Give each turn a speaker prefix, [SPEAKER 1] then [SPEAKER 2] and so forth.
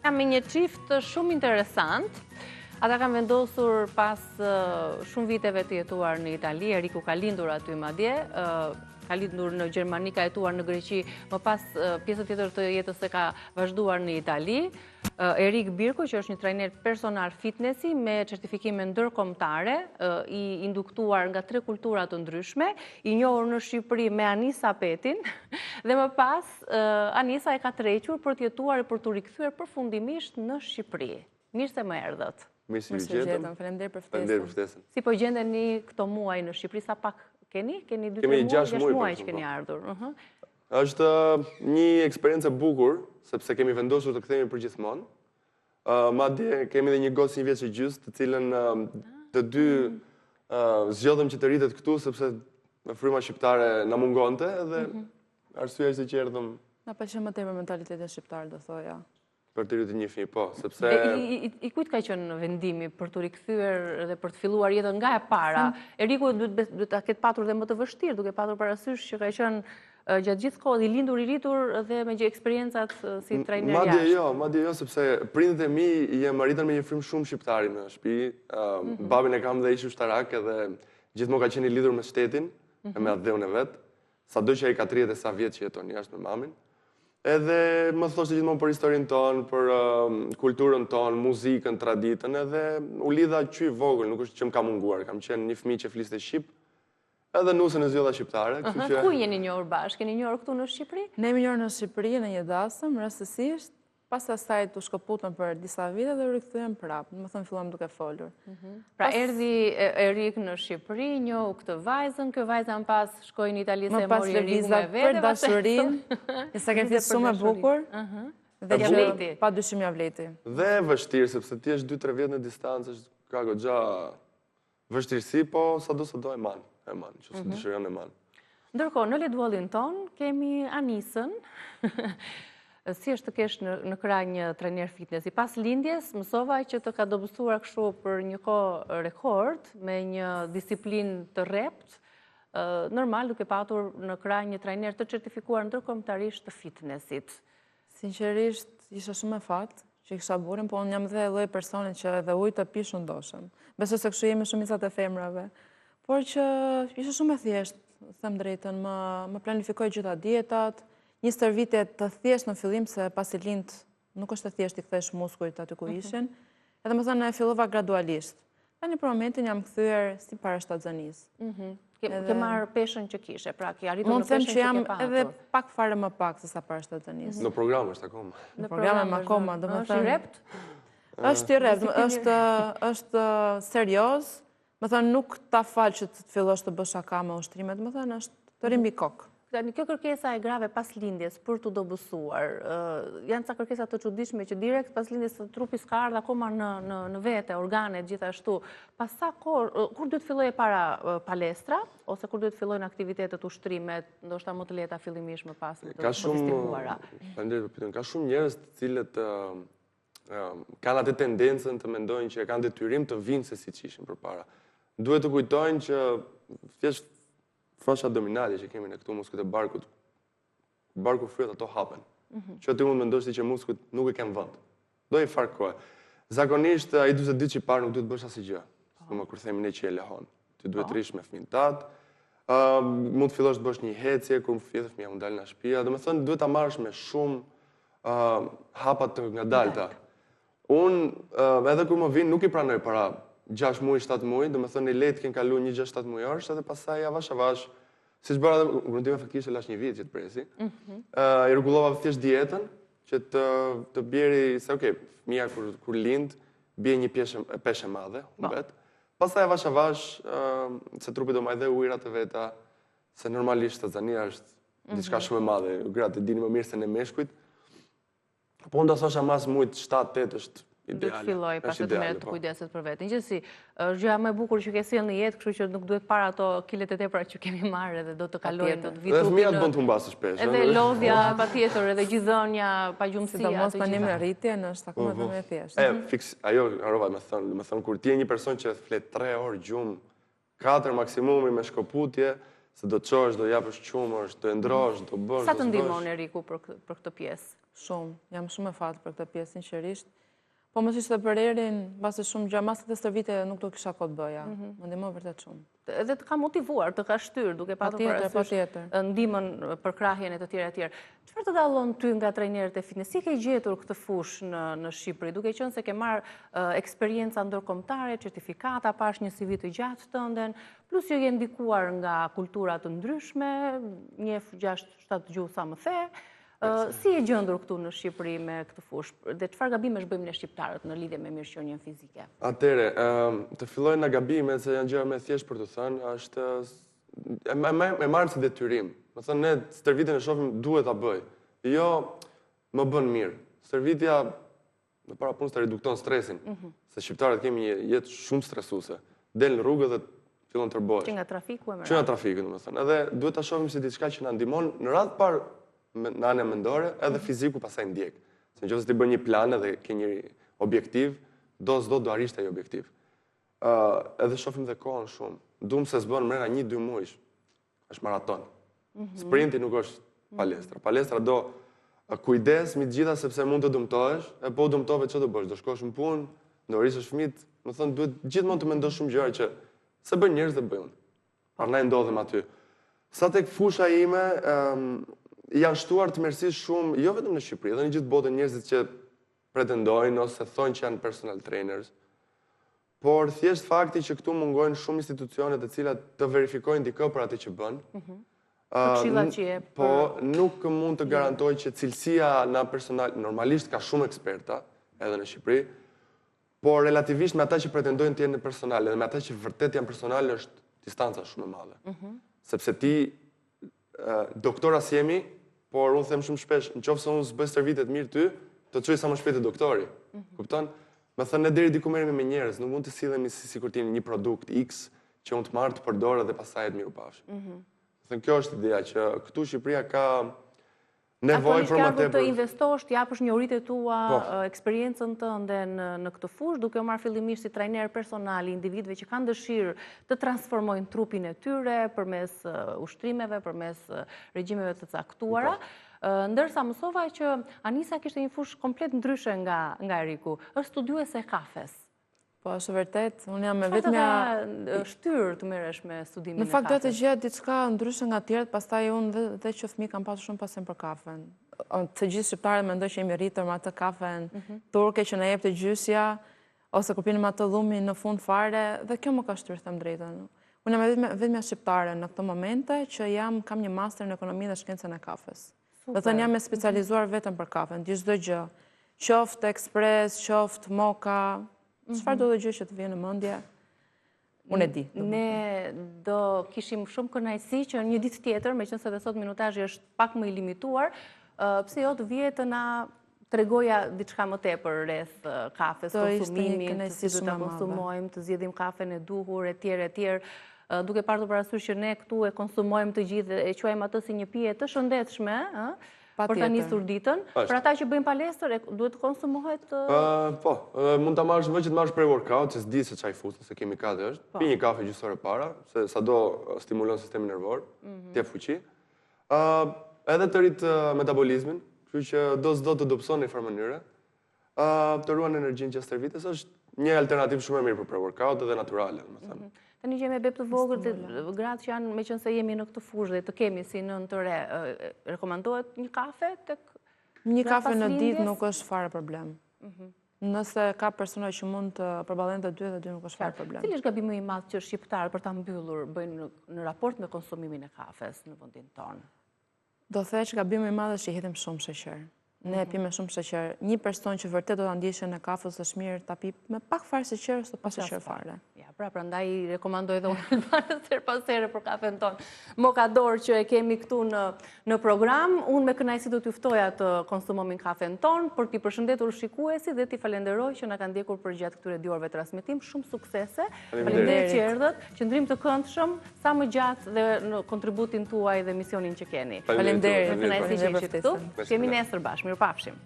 [SPEAKER 1] Jam me një çift shumë interesant. Ata kanë vendosur pas shumë viteve të jetuar në Itali, Eriku ka lindur aty madje, ka lindur në Gjermani, ka jetuar në Greqi, më pas pjesën tjetër të jetës e ka vazhduar në Itali. Erik Birko, që është një trajner personal fitnessi me certifikime ndërkombëtare, i induktuar nga 3 kultura të ndryshme, i njohur në Shqipëri me Anisa Petin, dhe më pas Anisa e ka tërhequr për të jetuar e për të rikthyer përfundimisht në Shqipëri. Mirë se më erdhët.
[SPEAKER 2] Mirë se ju gjetëm.
[SPEAKER 1] Faleminderit për
[SPEAKER 2] Faleminderit për
[SPEAKER 1] ftesën.
[SPEAKER 2] ftesën.
[SPEAKER 1] Si po gjendeni këto muaj në Shqipëri, sa pak keni? Keni 2-3
[SPEAKER 2] Kemi
[SPEAKER 1] muaj,
[SPEAKER 2] 6
[SPEAKER 1] muaj
[SPEAKER 2] muaj
[SPEAKER 1] që keni ardhur.
[SPEAKER 2] Është një eksperiencë e bukur, sepse kemi vendosur të kthehemi përgjithmonë. Madje kemi edhe një gocë 1 vjeç e gjys, të cilën të dy zgjodhëm që të rritet këtu sepse fryma shqiptare na mungonte dhe arsyeja ishte që erdhëm.
[SPEAKER 3] Na pëlqen më tepër mentaliteti shqiptar, do thoja.
[SPEAKER 2] Për të rritur një fëmijë, po, sepse
[SPEAKER 1] I kujt ka qenë vendimi për të rikthyer dhe për të filluar jetën nga e para? Eriku duhet ta ketë patur dhe më të vështirë, duke patur parasysh që ka qenë gjatë gjithë kohës i lindur i rritur dhe me gjë eksperjencat si trajner jashtë.
[SPEAKER 2] Madje jo, sepse prindët e mi jem arritën me një frymë shumë shqiptari në shtëpi. Babin e kam dhe ish ushtarak edhe gjithmonë ka qenë i lidhur me shtetin, me atë dheun e vet. Sado që ai ka 30 e sa vjet që jeton jashtë me mamin. Edhe më thoshte gjithmonë për historinë tonë, për kulturën tonë, muzikën, traditën, edhe u lidha që i vogël, nuk është që më ka munguar, kam qenë një fëmijë që fliste shqip, edhe nusën e zgjodha shqiptare.
[SPEAKER 1] Ku jeni njohur bashkë? Keni njohur këtu në Shqipëri?
[SPEAKER 3] Ne jemi njohur në Shqipëri në një dasëm, rastësisht, pas asaj të shkëputëm për disa vite dhe rikthyem prapë, më thënë filluam duke folur.
[SPEAKER 1] Pra erdhi Erik në Shqipëri, njohu këtë vajzën, kjo vajza më pas shkoi në Itali se mori Eriku me vete.
[SPEAKER 3] Për dashurinë, një sakrificë shumë e bukur, dhe që pa dyshim ja vleti.
[SPEAKER 2] Dhe vështirë, sepse ti është 2-3 vjet në distancë, është ka goxha vështirësi, po sado e man, që se dëshiron e man.
[SPEAKER 1] Ndërkohë, në Ledwallin ton kemi Anisën. Si është të kesh në krah një trajner fitnessi? Pas lindjes, mësova që të ka dobësuar kështu për një kohë rekord, me një disiplinë të rrept, normal duke patur në krah një trajner të certifikuar ndërkombëtarisht të fitnessit.
[SPEAKER 3] Sinqerisht, isha shumë e fat që kisha burrin, po unë jam dhe lloj personi që edhe ujë të pi shumë ndoshëm. Besoj se kështu jemi shumicat e femrave. Por që isha shumë e thjeshtë, them drejtën, më planifikoj gjitha dietat. Një stërvitje të thjesht në fillim, se pasi lind nuk është të thjesht i kthesh muskujt aty ku ishin, edhe më thënë e fillova gradualisht. Në një momentin jam kthyer si para shtatzanisë.
[SPEAKER 1] Ke marrë peshën që kishe, pra ke arritur
[SPEAKER 3] në peshën që ke patur. Mund të them që jam edhe pak fare më pak se sa para shtatzanisë.
[SPEAKER 2] Në program është akoma.
[SPEAKER 3] Në program më akoma, do të
[SPEAKER 1] thënë. Është i rrept?
[SPEAKER 3] Është i rrept, është serioz. Më thënë nuk ta fal që të fillosh të bësh shaka me ushtrimet, më thënë është të rimbi kokë.
[SPEAKER 1] Kjo kërkesa e grave pas lindjes për të dobësuar, janë ca kërkesa të çuditshme që direkt pas lindjes trupi s'ka ardhur akoma në vete, organet gjithashtu. Pas sa kohë, kur duhet fillojë para palestra ose kur duhet fillojnë aktivitetet ushtrimet, ndoshta më të lehta fillimisht më pas të stimulara?
[SPEAKER 2] Ka shumë njerëz të cilët kanë atë tendencën të mendojnë që kanë detyrim të vinë se siç ishin përpara. Duhet të kujtojnë që thjesht fasha abdominale që kemi në këtu muskujt e barkut, barku fryet ato hapen. Që ti mund mendosh ti që muskujt nuk e kanë vend. Do i farë kohë. Zakonisht ai 40 ditë që i parë nuk duhet bësh asgjë. Domethënë kur themi ne që e lehon. Ti duhet të rish me fëmijën tat. Mund të fillosh të bësh një hecje kur fëmia mund dalë nga shtëpia. Domethënë duhet ta marrësh me shumë hapa të ngadalta. Unë edhe kur më vin nuk i pranoj para 6 muaj, 7 muaj, do me thënë i letë kënë kalu një 6-7 muajorsh, edhe pasaj avash, si që bërë edhe, grundime faktikisht e lash një vit që të presi, i rregullova thjesht dietën, që të bjeri, se okej, fëmia kur lind, bje një peshe madhe, pasaj avash, se trupi do majdhe ujrat e veta, se normalisht të zania është diçka shumë e madhe, gratë e dini më mirë se në meshkujt, po unë da thosha mas mujt 7-8 është
[SPEAKER 1] do të filloj pas të merret të kujdeset për veten. Gjithsesi, është gjëja më e bukur që ke sjellë në jetë, kështu që nuk duhet para ato kilet e tepra që kemi marrë dhe do të kalojnë, do të vi
[SPEAKER 2] trupi. Dhe fëmijët bën të humbasë shpesh.
[SPEAKER 1] Edhe lodhja patjetër, edhe gjithënia, pagjumësia.
[SPEAKER 3] Sidomos tani me rritjen është akoma më e thjeshtë.
[SPEAKER 2] Fiks, ajo Arova më thon kur ti je një person që flet 3 orë gjumë, 4 maksimumi me shkoputje, se do të qosh, do japësh qumësh, do e ndrosh, do bësh,
[SPEAKER 1] Sa të ndihmon Eriku për këtë pjesë?
[SPEAKER 3] Shumë, jam shumë e fatë për këtë pjesë, sinqerisht. Po më ishte për erin, basi shumë gjë, mas të stërvite nuk do kisha kohë të bëja. Më ndihmon vërtet shumë.
[SPEAKER 1] Edhe të ka motivuar, të ka shtyr, duke patur parasysh ndihmën për krahjen e të tjerë. Çfarë të dallon ty nga trajnerët e fitness? Si ke gjetur këtë fushë në Shqipëri, duke qenë se ke marrë eksperjenca ndërkombëtare, certifikata, pash një CV të gjatë tënden, plus që je ndikuar nga kultura të ndryshme, njeh 6-7 gjuhë sa më the. Si e gjendur këtu në Shqipëri me këtë fushë? Dhe çfarë gabimesh bëjmë ne shqiptarët në lidhje me mirëqenien fizike?
[SPEAKER 2] Atëre, të filloj nga gabimet, se janë gjëra më thjesht për të thënë, është e marrë si detyrim. Më thënë, ne stërvitjen e shohim duhet ta bëj. Jo, më bën mirë. Stërvitja në para punës të redukton stresin, se shqiptarët kemi një jetë shumë stresuese. Del në rrugë dhe fillon të tërbohesh.
[SPEAKER 1] Që nga trafiku e më radhë.
[SPEAKER 2] Që nga trafiku, domethënë. Edhe duhet ta shohim si diçka që na ndihmon në radhë parë në anën mendore, edhe fiziku pastaj ndjek. Se nëse ti bën një plan edhe ke një objektiv, do arrish ai objektiv. Edhe shohim dhe kohën shumë. Duam se s'bën mrena 1-2 muaj. Është maraton. Sprinti nuk është palestra. Palestra do kujdes me të gjitha sepse mund të dëmtohesh, e po dëmtove ç'do bësh? Do shkosh në punë, do rrisësh fëmijët, më thon duhet gjithmonë të mendosh shumë gjëra që se bën njerëz dhe bëjnë. Prandaj ndodhem aty. Sa tek fusha ime, janë shtuar të mirësisht shumë, jo vetëm në Shqipëri, edhe në gjithë botën njerëzit që pretendojnë ose thonë që janë personal trainers, por thjesht fakti që këtu mungojnë shumë institucione të cilat të verifikojnë dikë për atë që bën. Po nuk mund të garantoj që cilësia na personal normalisht ka shumë eksperta edhe në Shqipëri, por relativisht me ata që pretendojnë të jenë personal edhe me ata që vërtet janë personal është distanca shumë e madhe. Sepse ti doktora si jemi, por unë them shumë shpesh, nëse unë s'bëj stërvitje të mirë ty, do të çoj sa më shpejt te doktori. Kupton? Me thënë, ne deri diku merremi me njerëz, nuk mund të sillemi sikur të jeni një produkt X që unë të marr të përdor dhe pastaj të mirupafshim. Thënë, kjo është ideja që këtu Shqipëria ka nevojë për më tepër.
[SPEAKER 1] Të investosh, të japësh njohuritë tua, eksperiencën tënde në këtë fushë, duke u marrë fillimisht si trajner personal i individëve që kanë dëshirë të transformojnë trupin e tyre përmes ushtrimeve, përmes regjimeve të caktuara. Ndërsa mësova që Anisa kishte një fushë komplet ndryshe nga Eriku. Është studiuese e kafes.
[SPEAKER 3] Po, është vërtet, unë jam me
[SPEAKER 1] vetmja shtyrë të merresh me studimin e kafes.
[SPEAKER 3] Në fakt do të gjej diçka ndryshe nga tjerët, pastaj unë dhe që fëmijë kam pasur shumë pasim për kafen. Të gjithë shqiptarët mendojnë që jemi rritur me atë kafen turke që na jep të gjysja, ose kur pinim atë llumin në fund fare, dhe kjo më ka shtyrë them drejtën. Unë jam vetmja shqiptare në këto momente që kam një master në ekonomi dhe shkencën e kafes. Do të thënë jam e specializuar vetëm për kafen, di çdo gjë. Qoftë ekspres, qoftë moka, çfarë do të gjë që të vjen në mendje, unë e di.
[SPEAKER 1] Ne do kishim shumë kënaqësi që një ditë tjetër, meqense edhe sot minutazhi është pak më i limituar, pse jo të vije të na tregoja diçka më tepër rreth kafes, konsumimit, si duhet ta konsumojmë, të zgjedhim kafen e duhur etj. Duke parë parasysh që ne këtu e konsumojmë të gjithë e quajmë atë si një pije të shëndetshme, për ta nisur ditën. Për ata që bëjnë palestër, duhet të konsumohet?
[SPEAKER 2] Po, mund ta marrësh që të marrësh pre-workout, që s'di se çaj fut, se kimikate është. Pi një kafe gjysore para, se sado stimulon sistemin nervor, t'jep fuqi. Edhe të rrit metabolizmin, kështu që do të dobëson në një farë mënyre. Të ruan energjinë gjatë stërvitjes është një alternativë shumë e mirë për pre-workout dhe natyrale, domethënë.
[SPEAKER 1] Tani që jemi beb të vogël, gratë që janë, meqense jemi në këtë fushë dhe të kemi si nën të re, rekomandohet një kafe tek?
[SPEAKER 3] Një kafe në ditë nuk është fare problem. Nëse ka persona që mund të përballojnë të dy dhe dy nuk është fare problem.
[SPEAKER 1] Cili është gabimi i madh që shqiptarët për ta mbyllur bëjnë në raport me konsumimin e kafes në vendin tonë?
[SPEAKER 3] Do thënë që gabimi i madh është që hedhim shumë sheqer. Ne pime shumë sheqer. Një person që vërtet do ta ndjeshë në kafës është mirë ta pi me pak fare sheqer ose pa sheqer fare.
[SPEAKER 1] Ja, prandaj rekomandoj edhe unë her pas here për kafen ton. Mokador që e kemi këtu në program, unë me kënaqësi do t'ju ftoja të konsumomin kafen ton, për t'i përshëndetur shikuesit dhe t'i falenderoj që na kanë ndjekur për gjatë këtyre 2 orëve transmetim. Shumë suksese. Faleminderit që erdhët. Qëndrim të këndshëm, sa më gjatë dhe në kontributin tuaj dhe misionin që keni.
[SPEAKER 3] Faleminderit.
[SPEAKER 1] Kënaqësi që jeni këtu. Kemi nesër bashkë. Mirupafshim.